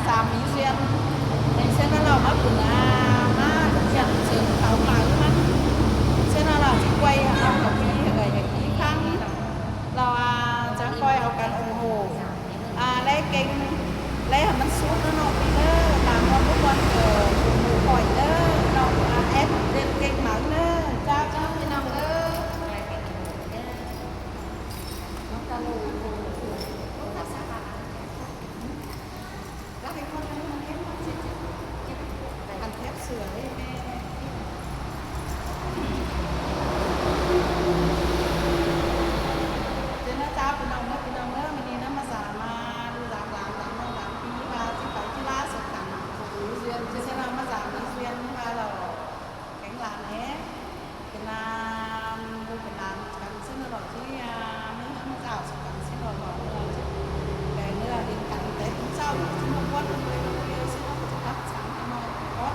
สามมีเสียนในเส้นเรามาปุ่นมาเสียนเสริมเขาหลังมันเส้นเราสิไว้เอากับมีอะไรอย่างนี้ครั้งเราจะคอยเอากันโอ้โหและเก่งและมันสุดเนาะพี่เด้อตามว่าทุกวันเกิดปล่อยเด้อเราเอฟเล่นเก่งหนังเด้อจ้าพี่น้องเด้อน้องตาลูเสือให้แม่เจ้าจ้าพี่น้องพี่น้องวันนี้นะมาสามาดูหลานน้องหลานปีมาที่ไปที่ล่าสุดกันเรียนจะใช้มาสามาเรียนมาเราแข่งหลานแหน่เป็นนามดูเป็นนามกันซึ่งเราที่ไม่ทำเจ้าสุดกันซึ่งเราแต่เนื้อดินกันแต่เจ้าซึ่งเราวัดเลยเราเรียนซึ่งเราจะทักษะให้น้อยเพราะ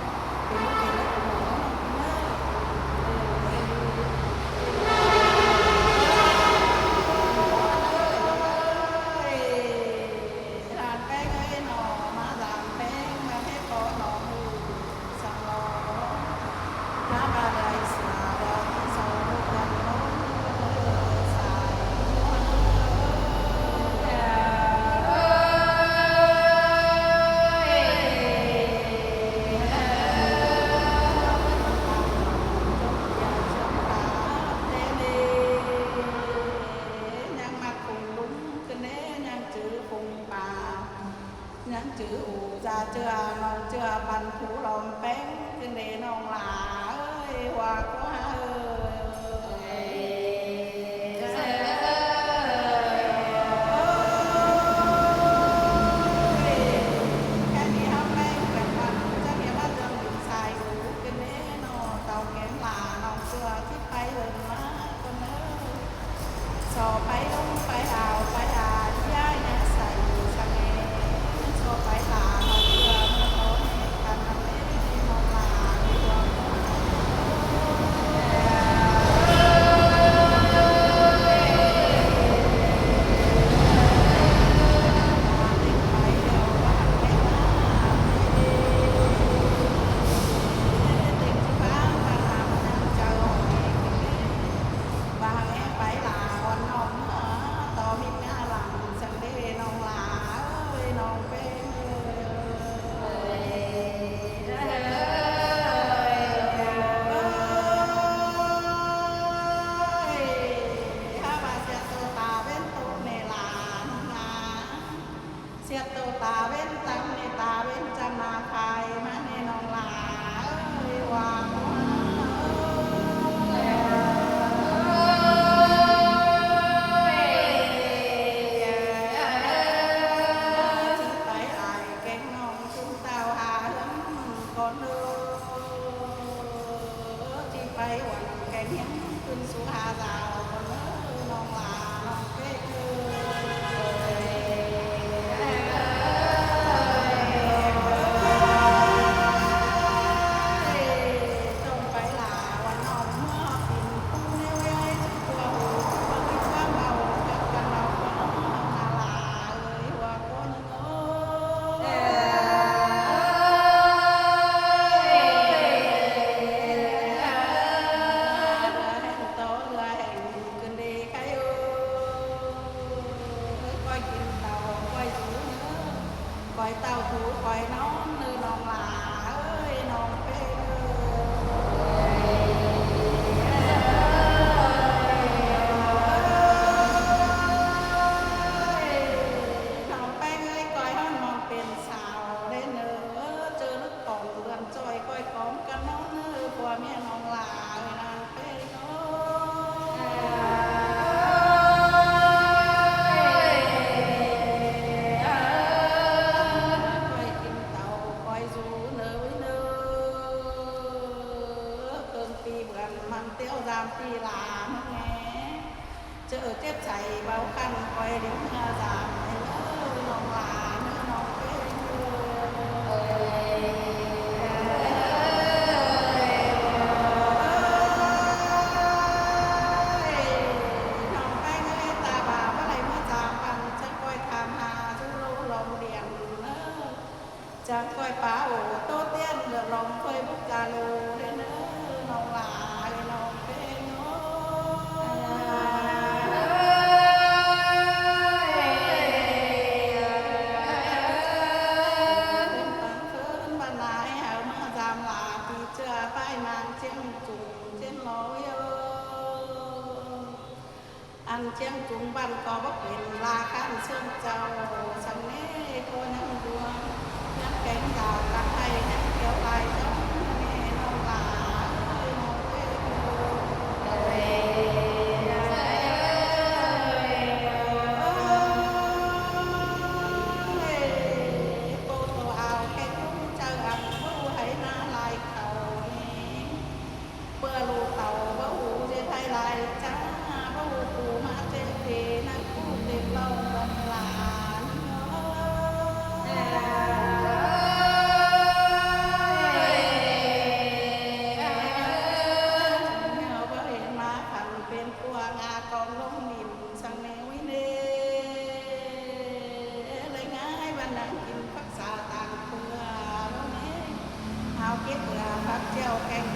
ยังจืออูจะเจือน้องเจือปันผูลมแป้งจึงได้น้องหลาว่าก็แค่นี้ครับแป้งแบบมันจะเรียกว่าเรื่องดินทรายอูกันแน่นอนเตาแกงหลาน้องเจือที่ไปเลยมาก็เน้อสอไปลงไปเอาไปย่าเนี่ยใส่สังเกตไปหลาเราเพื่อเมื่อเขาให้กันทำให้มองหลาในดวงคอยเต้าถูคอยน้องนือน้องหลาน้องเป้น้องแป้งคอยห้องมองเป็นสาวได้เนอเจอลูกต่อเรือนจอยคอยพร้อมกันน้องเนอผัวเมียน้องหลานางเป้เนาะ จักก้อยป้าโอโตเตี้ยนเดือดร้อนเคยบุกกาโลเด้อน้องหลาน้องเป็นโอ้อันเชียงจุงบ้านก็บ่เป็นลาคันเชิงเจ้าสำเน่โคนังดวงยักแกงดาวกันไทยยักเกี่ยวลายจ้องแม่น้องหลาน้องเอ้โตโตเอาแค่คุ้มเจ้าอันบ่ให้หน้าลายเขาเปื้อลูกเต่าบ่หูจะไทยลายจ้าปูมาเจเพนักผู้เต็มเล่าลำลานเอาบ่เห็นมาขันเป็นปัวงากองลงดินสังแนววิเนเลยง่ายวันนั้นกินพักษาต่างเพื่อบ่แม่เอาเก็บเพื่อพักเจ้าแกง